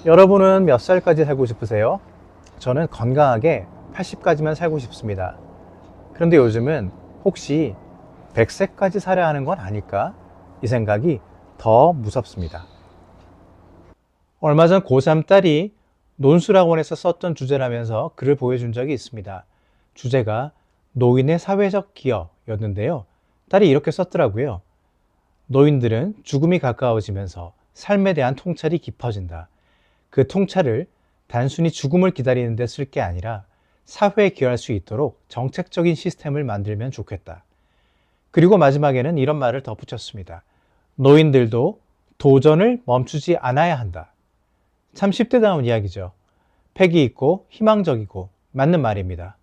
여러분은 몇 살까지 살고 싶으세요? 저는 건강하게 80까지만 살고 싶습니다. 그런데 요즘은 혹시 100세까지 살아야 하는 건 아닐까? 이 생각이 더 무섭습니다. 얼마 전 고3 딸이 논술학원에서 썼던 주제라면서 글을 보여준 적이 있습니다. 주제가 노인의 사회적 기여였는데요. 딸이 이렇게 썼더라고요. 노인들은 죽음이 가까워지면서 삶에 대한 통찰이 깊어진다. 그 통찰을 단순히 죽음을 기다리는 데 쓸 게 아니라 사회에 기여할 수 있도록 정책적인 시스템을 만들면 좋겠다. 그리고 마지막에는 이런 말을 덧붙였습니다. 노인들도 도전을 멈추지 않아야 한다. 참 10대다운 이야기죠. 패기 있고 희망적이고 맞는 말입니다.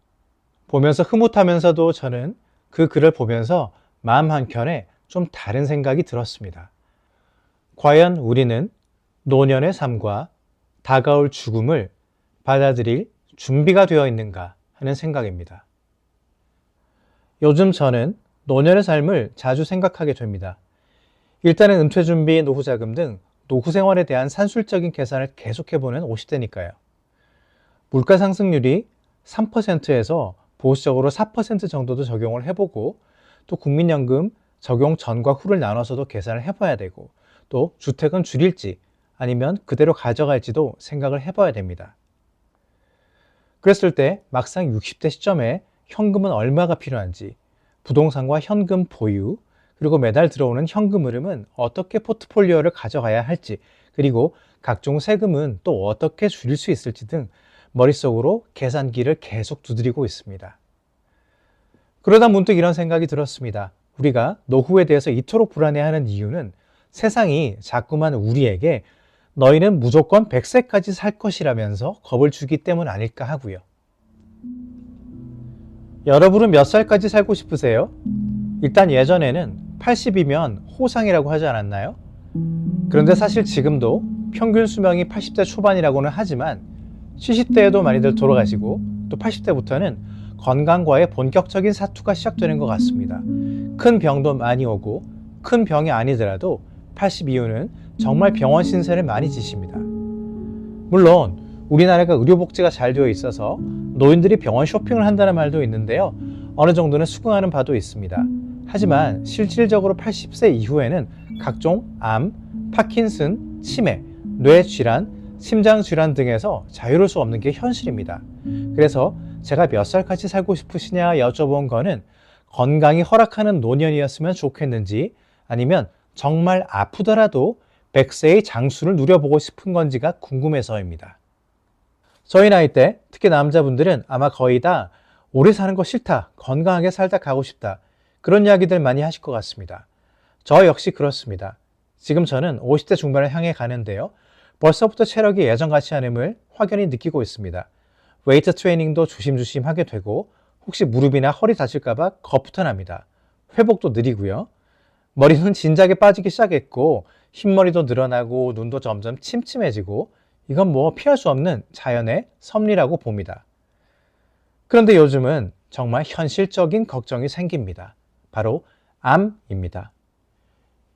보면서 흐뭇하면서도 저는 그 글을 보면서 마음 한켠에 좀 다른 생각이 들었습니다. 과연 우리는 노년의 삶과 다가올 죽음을 받아들일 준비가 되어 있는가 하는 생각입니다. 요즘 저는 노년의 삶을 자주 생각하게 됩니다. 일단은 은퇴 준비, 노후 자금 등 노후 생활에 대한 산술적인 계산을 계속해보는 50대니까요. 물가 상승률이 3%에서 보수적으로 4% 정도도 적용을 해보고 또 국민연금 적용 전과 후를 나눠서도 계산을 해봐야 되고 또 주택은 줄일지 아니면 그대로 가져갈지도 생각을 해봐야 됩니다. 그랬을 때 막상 60대 시점에 현금은 얼마가 필요한지, 부동산과 현금 보유, 그리고 매달 들어오는 현금 흐름은 어떻게 포트폴리오를 가져가야 할지, 그리고 각종 세금은 또 어떻게 줄일 수 있을지 등 머릿속으로 계산기를 계속 두드리고 있습니다. 그러다 문득 이런 생각이 들었습니다. 우리가 노후에 대해서 이토록 불안해하는 이유는 세상이 자꾸만 우리에게 너희는 무조건 100세까지 살 것이라면서 겁을 주기 때문 아닐까 하고요. 여러분은 몇 살까지 살고 싶으세요? 일단 예전에는 80이면 호상이라고 하지 않았나요? 그런데 사실 지금도 평균 수명이 80대 초반이라고는 하지만 70대에도 많이들 돌아가시고 또 80대부터는 건강과의 본격적인 사투가 시작되는 것 같습니다. 큰 병도 많이 오고 큰 병이 아니더라도 80 이후는 정말 병원 신세를 많이 지십니다. 물론 우리나라가 의료복지가 잘 되어 있어서 노인들이 병원 쇼핑을 한다는 말도 있는데요. 어느 정도는 수긍하는 바도 있습니다. 하지만 실질적으로 80세 이후에는 각종 암, 파킨슨, 치매, 뇌질환, 심장질환 등에서 자유로울 수 없는 게 현실입니다. 그래서 제가 몇 살까지 살고 싶으시냐 여쭤본 거는 건강이 허락하는 노년이었으면 좋겠는지 아니면 정말 아프더라도 100세의 장수를 누려보고 싶은 건지가 궁금해서입니다. 저희 나이 때 특히 남자분들은 아마 거의 다 오래 사는 거 싫다, 건강하게 살다 가고 싶다 그런 이야기들 많이 하실 것 같습니다. 저 역시 그렇습니다. 지금 저는 50대 중반을 향해 가는데요. 벌써부터 체력이 예전 같지 않음을 확연히 느끼고 있습니다. 웨이트 트레이닝도 조심조심 하게 되고 혹시 무릎이나 허리 다칠까봐 겁부터 납니다. 회복도 느리고요. 머리는 진작에 빠지기 시작했고 흰머리도 늘어나고 눈도 점점 침침해지고 이건 뭐 피할 수 없는 자연의 섭리라고 봅니다. 그런데 요즘은 정말 현실적인 걱정이 생깁니다. 바로 암입니다.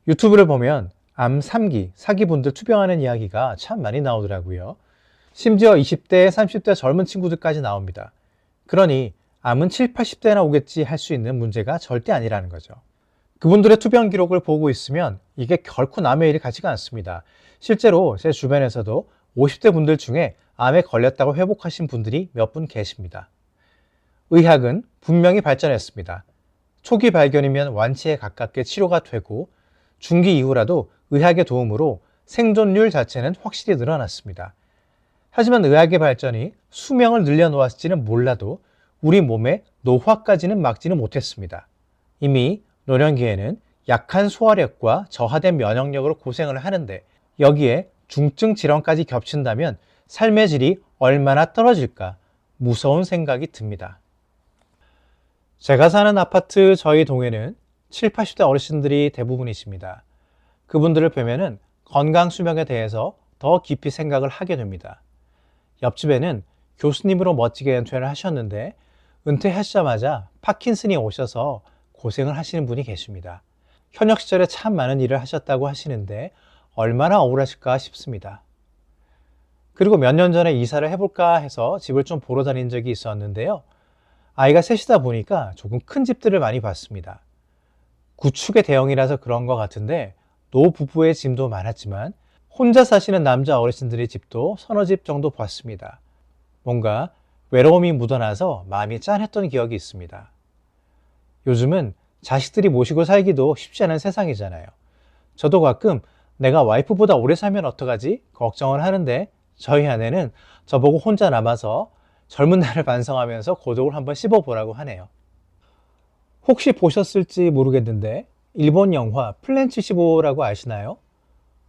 유튜브를 보면 암 3기, 4기분들 투병하는 이야기가 참 많이 나오더라고요. 심지어 20대, 30대 젊은 친구들까지 나옵니다. 그러니 암은 7, 80대나 오겠지 할 수 있는 문제가 절대 아니라는 거죠. 그분들의 투병 기록을 보고 있으면 이게 결코 남의 일이 같지가 않습니다. 실제로 제 주변에서도 50대 분들 중에 암에 걸렸다고 회복하신 분들이 몇 분 계십니다. 의학은 분명히 발전했습니다. 초기 발견이면 완치에 가깝게 치료가 되고 중기 이후라도 의학의 도움으로 생존율 자체는 확실히 늘어났습니다. 하지만 의학의 발전이 수명을 늘려놓았을지는 몰라도 우리 몸의 노화까지는 막지는 못했습니다. 이미 노년기에는 약한 소화력과 저하된 면역력으로 고생을 하는데 여기에 중증 질환까지 겹친다면 삶의 질이 얼마나 떨어질까 무서운 생각이 듭니다. 제가 사는 아파트 저희 동에는 7, 80대 어르신들이 대부분이십니다. 그분들을 뵈면은 건강 수명에 대해서 더 깊이 생각을 하게 됩니다. 옆집에는 교수님으로 멋지게 은퇴를 하셨는데 은퇴하시자마자 파킨슨이 오셔서 고생을 하시는 분이 계십니다. 현역 시절에 참 많은 일을 하셨다고 하시는데 얼마나 억울하실까 싶습니다. 그리고 몇 년 전에 이사를 해볼까 해서 집을 좀 보러 다닌 적이 있었는데요. 아이가 셋이다 보니까 조금 큰 집들을 많이 봤습니다. 구축의 대형이라서 그런 것 같은데 노부부의 짐도 많았지만 혼자 사시는 남자 어르신들의 집도 서너 집 정도 봤습니다. 뭔가 외로움이 묻어나서 마음이 짠했던 기억이 있습니다. 요즘은 자식들이 모시고 살기도 쉽지 않은 세상이잖아요. 저도 가끔 내가 와이프보다 오래 살면 어떡하지? 걱정을 하는데 저희 아내는 저보고 혼자 남아서 젊은 날을 반성하면서 고독을 한번 씹어보라고 하네요. 혹시 보셨을지 모르겠는데 일본 영화 플랜 75라고 아시나요?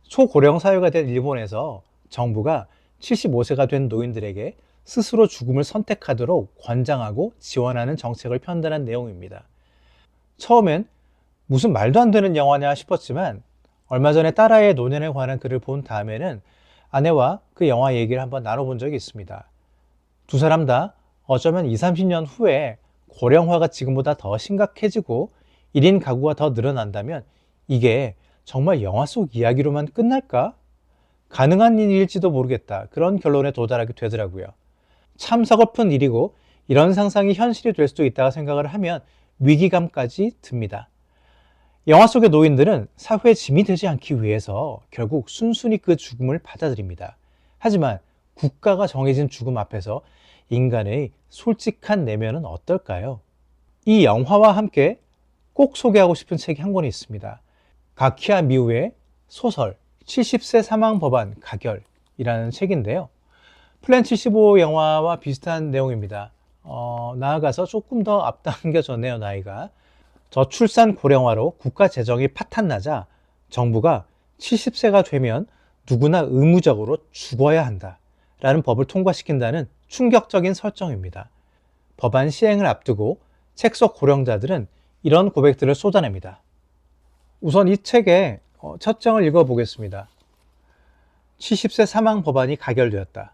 초고령 사회가 된 일본에서 정부가 75세가 된 노인들에게 스스로 죽음을 선택하도록 권장하고 지원하는 정책을 편단한 내용입니다. 처음엔 무슨 말도 안 되는 영화냐 싶었지만 얼마 전에 딸아이의 노년에 관한 글을 본 다음에는 아내와 그 영화 얘기를 한번 나눠본 적이 있습니다. 두 사람 다 어쩌면 20, 30년 후에 고령화가 지금보다 더 심각해지고 1인 가구가 더 늘어난다면 이게 정말 영화 속 이야기로만 끝날까? 가능한 일일지도 모르겠다. 그런 결론에 도달하게 되더라고요. 참 서글픈 일이고 이런 상상이 현실이 될 수도 있다고 생각을 하면 위기감까지 듭니다. 영화 속의 노인들은 사회의 짐이 되지 않기 위해서 결국 순순히 그 죽음을 받아들입니다. 하지만 국가가 정해진 죽음 앞에서 인간의 솔직한 내면은 어떨까요? 이 영화와 함께 꼭 소개하고 싶은 책이 한 권이 있습니다. 가키야 미우의 소설 70세 사망 법안 가결이라는 책인데요. 플랜 75 영화와 비슷한 내용입니다. 나아가서 조금 더 앞당겨졌네요, 나이가. 저출산 고령화로 국가 재정이 파탄나자 정부가 70세가 되면 누구나 의무적으로 죽어야 한다 라는 법을 통과시킨다는 충격적인 설정입니다. 법안 시행을 앞두고 책 속 고령자들은 이런 고백들을 쏟아냅니다. 우선 이 책의 첫 장을 읽어보겠습니다. 70세 사망 법안이 가결되었다.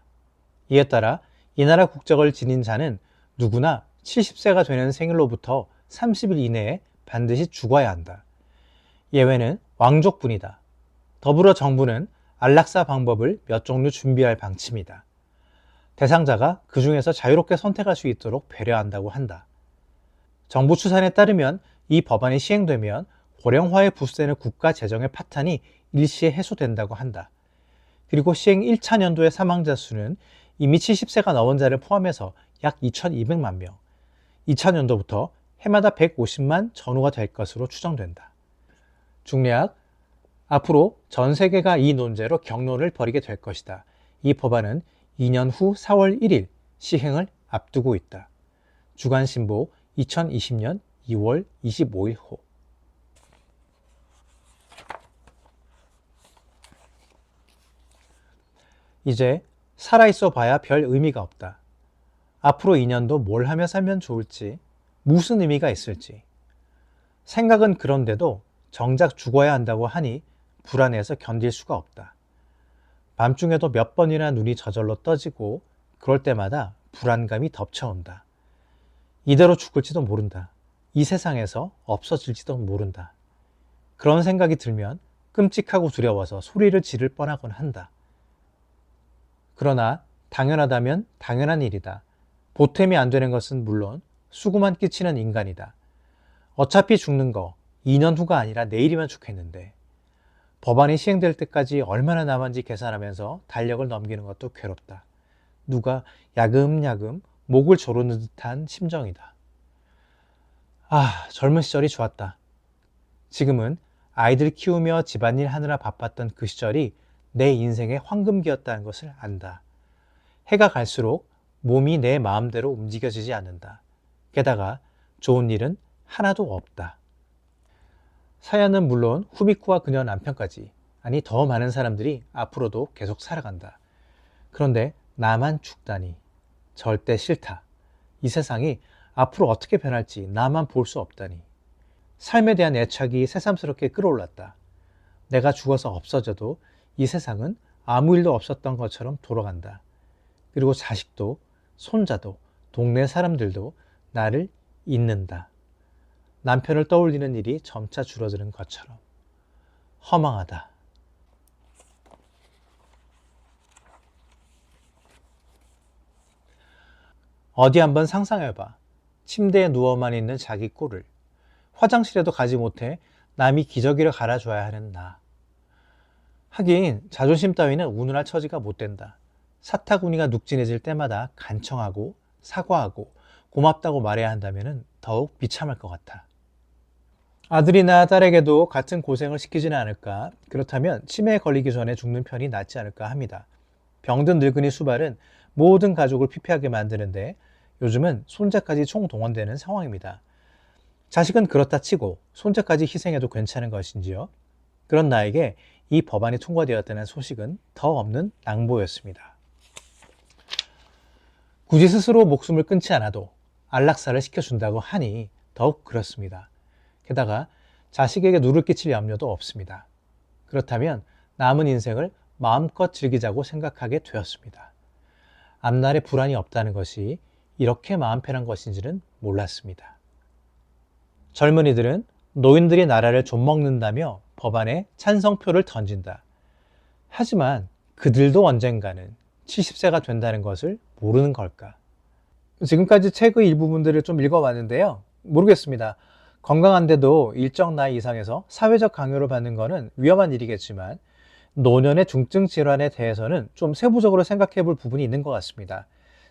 이에 따라 이 나라 국적을 지닌 자는 누구나 70세가 되는 생일로부터 30일 이내에 반드시 죽어야 한다. 예외는 왕족뿐이다. 더불어 정부는 안락사 방법을 몇 종류 준비할 방침이다. 대상자가 그 중에서 자유롭게 선택할 수 있도록 배려한다고 한다. 정부 추산에 따르면 이 법안이 시행되면 고령화에 부수되는 국가 재정의 파탄이 일시에 해소된다고 한다. 그리고 시행 1차 년도의 사망자 수는 이미 70세가 넘은 자를 포함해서 약 2,200만 명, 2차 년도부터 해마다 150만 전후가 될 것으로 추정된다. 중략, 앞으로 전 세계가 이 논제로 격론을 벌이게 될 것이다. 이 법안은 2년 후 4월 1일 시행을 앞두고 있다. 주간신보 2020년 2월 25일호. 이제 살아있어 봐야 별 의미가 없다. 앞으로 2년도 뭘 하며 살면 좋을지, 무슨 의미가 있을지. 생각은 그런데도 정작 죽어야 한다고 하니 불안해서 견딜 수가 없다. 밤중에도 몇 번이나 눈이 저절로 떠지고 그럴 때마다 불안감이 덮쳐온다. 이대로 죽을지도 모른다. 이 세상에서 없어질지도 모른다. 그런 생각이 들면 끔찍하고 두려워서 소리를 지를 뻔하곤 한다. 그러나 당연하다면 당연한 일이다. 보탬이 안 되는 것은 물론 수고만 끼치는 인간이다. 어차피 죽는 거 2년 후가 아니라 내일이면 좋겠는데 법안이 시행될 때까지 얼마나 남았는지 계산하면서 달력을 넘기는 것도 괴롭다. 누가 야금야금 목을 조르는 듯한 심정이다. 아, 젊은 시절이 좋았다. 지금은 아이들 키우며 집안일 하느라 바빴던 그 시절이 내 인생의 황금기였다는 것을 안다. 해가 갈수록 몸이 내 마음대로 움직여지지 않는다. 게다가 좋은 일은 하나도 없다. 사야는 물론 후미코와 그녀 남편까지, 아니 더 많은 사람들이 앞으로도 계속 살아간다. 그런데 나만 죽다니 절대 싫다. 이 세상이 앞으로 어떻게 변할지 나만 볼 수 없다니. 삶에 대한 애착이 새삼스럽게 끌어올랐다. 내가 죽어서 없어져도 이 세상은 아무 일도 없었던 것처럼 돌아간다. 그리고 자식도, 손자도, 동네 사람들도 나를 잊는다. 남편을 떠올리는 일이 점차 줄어드는 것처럼. 허망하다. 어디 한번 상상해봐. 침대에 누워만 있는 자기 꼴을. 화장실에도 가지 못해 남이 기저귀를 갈아줘야 하는 나. 하긴 자존심 따위는 운운할 처지가 못 된다. 사타구니가 눅진해질 때마다 간청하고 사과하고 고맙다고 말해야 한다면 더욱 비참할 것 같아. 아들이나 딸에게도 같은 고생을 시키지는 않을까. 그렇다면 치매에 걸리기 전에 죽는 편이 낫지 않을까 합니다. 병든 늙은이 수발은 모든 가족을 피폐하게 만드는데 요즘은 손자까지 총동원되는 상황입니다. 자식은 그렇다 치고 손자까지 희생해도 괜찮은 것인지요? 그런 나에게 이 법안이 통과되었다는 소식은 더 없는 낭보였습니다. 굳이 스스로 목숨을 끊지 않아도 안락사를 시켜준다고 하니 더욱 그렇습니다. 게다가 자식에게 누를 끼칠 염려도 없습니다. 그렇다면 남은 인생을 마음껏 즐기자고 생각하게 되었습니다. 앞날에 불안이 없다는 것이 이렇게 마음 편한 것인지는 몰랐습니다. 젊은이들은 노인들이 나라를 좀먹는다며 법안에 찬성표를 던진다. 하지만 그들도 언젠가는 70세가 된다는 것을 모르는 걸까? 지금까지 책의 일부분들을 좀 읽어봤는데요. 모르겠습니다. 건강한데도 일정 나이 이상에서 사회적 강요를 받는 것은 위험한 일이겠지만 노년의 중증 질환에 대해서는 좀 세부적으로 생각해 볼 부분이 있는 것 같습니다.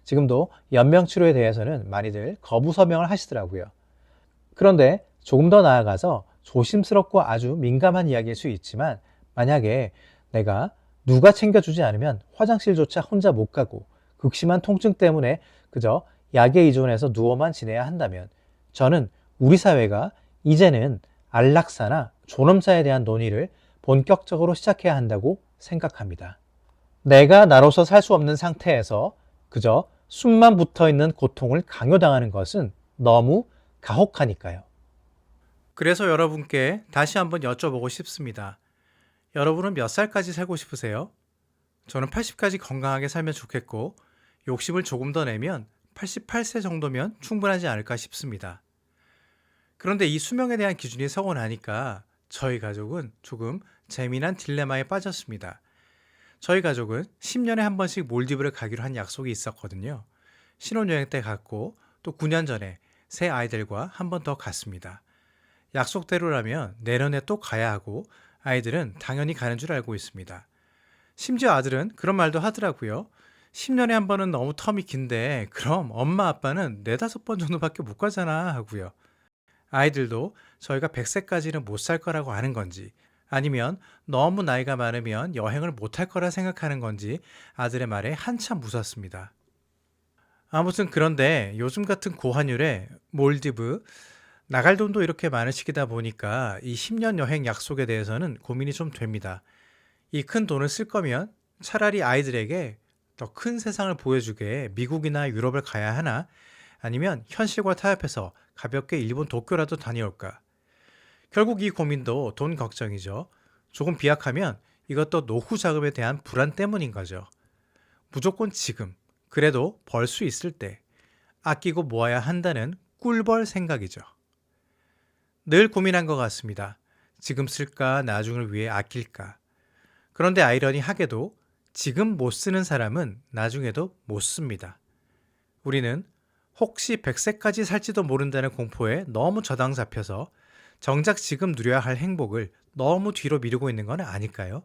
지금도 연명치료에 대해서는 많이들 거부 서명을 하시더라고요. 그런데 조금 더 나아가서 조심스럽고 아주 민감한 이야기일 수 있지만 만약에 내가 누가 챙겨주지 않으면 화장실조차 혼자 못 가고 극심한 통증 때문에 그저 약에 의존해서 누워만 지내야 한다면 저는 우리 사회가 이제는 안락사나 존엄사에 대한 논의를 본격적으로 시작해야 한다고 생각합니다. 내가 나로서 살 수 없는 상태에서 그저 숨만 붙어 있는 고통을 강요당하는 것은 너무 가혹하니까요. 그래서 여러분께 다시 한번 여쭤보고 싶습니다. 여러분은 몇 살까지 살고 싶으세요? 저는 80까지 건강하게 살면 좋겠고 욕심을 조금 더 내면 88세 정도면 충분하지 않을까 싶습니다. 그런데 이 수명에 대한 기준이 서고 나니까 저희 가족은 조금 재미난 딜레마에 빠졌습니다. 저희 가족은 10년에 한 번씩 몰디브를 가기로 한 약속이 있었거든요. 신혼여행 때 갔고 또 9년 전에 새 아이들과 한 번 더 갔습니다. 약속대로라면 내년에 또 가야 하고 아이들은 당연히 가는 줄 알고 있습니다. 심지어 아들은 그런 말도 하더라고요. 10년에 한 번은 너무 텀이 긴데 그럼 엄마 아빠는 4-5번 정도밖에 못 가잖아 하고요. 아이들도 저희가 100세까지는 못 살 거라고 아는 건지 아니면 너무 나이가 많으면 여행을 못 할 거라 생각하는 건지 아들의 말에 한참 웃었습니다. 아무튼 그런데 요즘 같은 고환율에 몰디브 나갈 돈도 이렇게 많은 시기다 보니까 이 10년 여행 약속에 대해서는 고민이 좀 됩니다. 이 큰 돈을 쓸 거면 차라리 아이들에게 더 큰 세상을 보여주게 미국이나 유럽을 가야 하나 아니면 현실과 타협해서 가볍게 일본 도쿄라도 다녀올까. 결국 이 고민도 돈 걱정이죠. 조금 비약하면 이것도 노후 자금에 대한 불안 때문인 거죠. 무조건 지금, 그래도 벌 수 있을 때 아끼고 모아야 한다는 꿀벌 생각이죠. 늘 고민한 것 같습니다. 지금 쓸까 나중을 위해 아낄까. 그런데 아이러니하게도 지금 못 쓰는 사람은 나중에도 못 씁니다. 우리는 혹시 100세까지 살지도 모른다는 공포에 너무 저당 잡혀서 정작 지금 누려야 할 행복을 너무 뒤로 미루고 있는 건 아닐까요?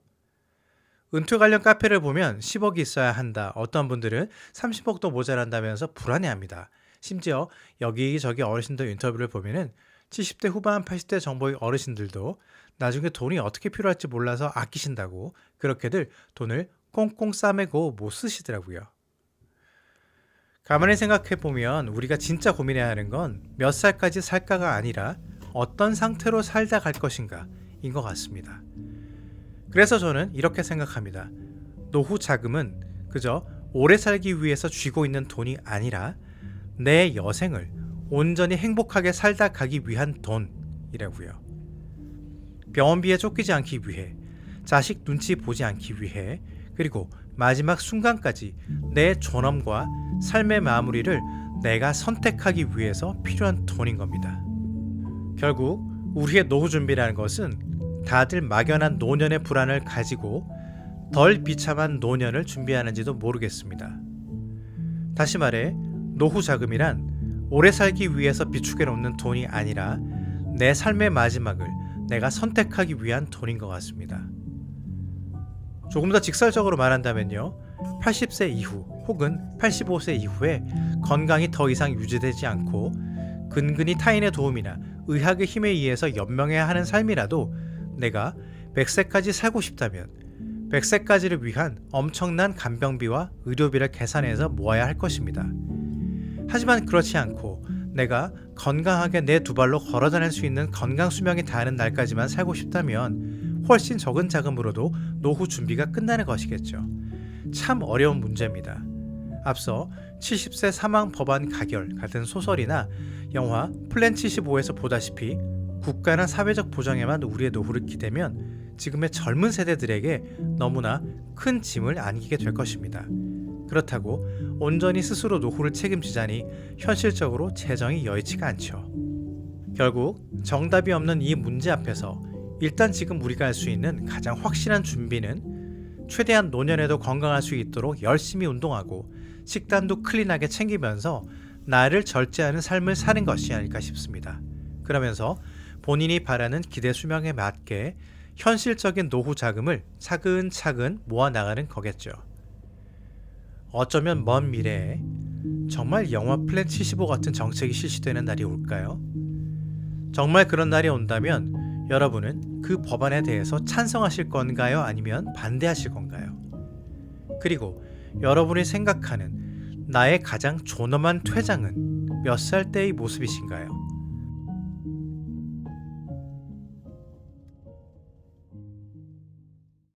은퇴 관련 카페를 보면 10억이 있어야 한다. 어떤 분들은 30억도 모자란다면서 불안해합니다. 심지어 여기저기 어르신들 인터뷰를 보면은 70대 후반, 80대 정도의 어르신들도 나중에 돈이 어떻게 필요할지 몰라서 아끼신다고 그렇게들 돈을 꽁꽁 싸매고 못 쓰시더라고요. 가만히 생각해보면 우리가 진짜 고민해야 하는 건 몇 살까지 살까가 아니라 어떤 상태로 살다 갈 것인가 인 것 같습니다. 그래서 저는 이렇게 생각합니다. 노후 자금은 그저 오래 살기 위해서 쥐고 있는 돈이 아니라 내 여생을 온전히 행복하게 살다 가기 위한 돈이라고요. 병원비에 쫓기지 않기 위해, 자식 눈치 보지 않기 위해, 그리고 마지막 순간까지 내 존엄과 삶의 마무리를 내가 선택하기 위해서 필요한 돈인 겁니다. 결국 우리의 노후 준비라는 것은 다들 막연한 노년의 불안을 가지고 덜 비참한 노년을 준비하는지도 모르겠습니다. 다시 말해 노후 자금이란 오래 살기 위해서 비축해 놓는 돈이 아니라 내 삶의 마지막을 내가 선택하기 위한 돈인 것 같습니다. 조금 더 직설적으로 말한다면요, 80세 이후 혹은 85세 이후에 건강이 더 이상 유지되지 않고 근근히 타인의 도움이나 의학의 힘에 의해서 연명해야 하는 삶이라도 내가 100세까지 살고 싶다면 100세까지를 위한 엄청난 간병비와 의료비를 계산해서 모아야 할 것입니다. 하지만 그렇지 않고 내가 건강하게 내 두 발로 걸어 다닐 수 있는 건강 수명이 닿는 날까지만 살고 싶다면 훨씬 적은 자금으로도 노후 준비가 끝나는 것이겠죠. 참 어려운 문제입니다. 앞서 70세 사망 법안 가결 같은 소설이나 영화 플랜 75에서 보다시피 국가나 사회적 보장에만 우리의 노후를 기대면 지금의 젊은 세대들에게 너무나 큰 짐을 안기게 될 것입니다. 그렇다고 온전히 스스로 노후를 책임지자니 현실적으로 재정이 여의치가 않죠. 결국 정답이 없는 이 문제 앞에서 일단 지금 우리가 할 수 있는 가장 확실한 준비는 최대한 노년에도 건강할 수 있도록 열심히 운동하고 식단도 클린하게 챙기면서 나를 절제하는 삶을 사는 것이 아닐까 싶습니다. 그러면서 본인이 바라는 기대 수명에 맞게 현실적인 노후 자금을 차근차근 모아나가는 거겠죠. 어쩌면 먼 미래에 정말 영화 플랜 75 같은 정책이 실시되는 날이 올까요? 정말 그런 날이 온다면 여러분은 그 법안에 대해서 찬성하실 건가요? 아니면 반대하실 건가요? 그리고 여러분이 생각하는 나의 가장 존엄한 퇴장은 몇 살 때의 모습이신가요?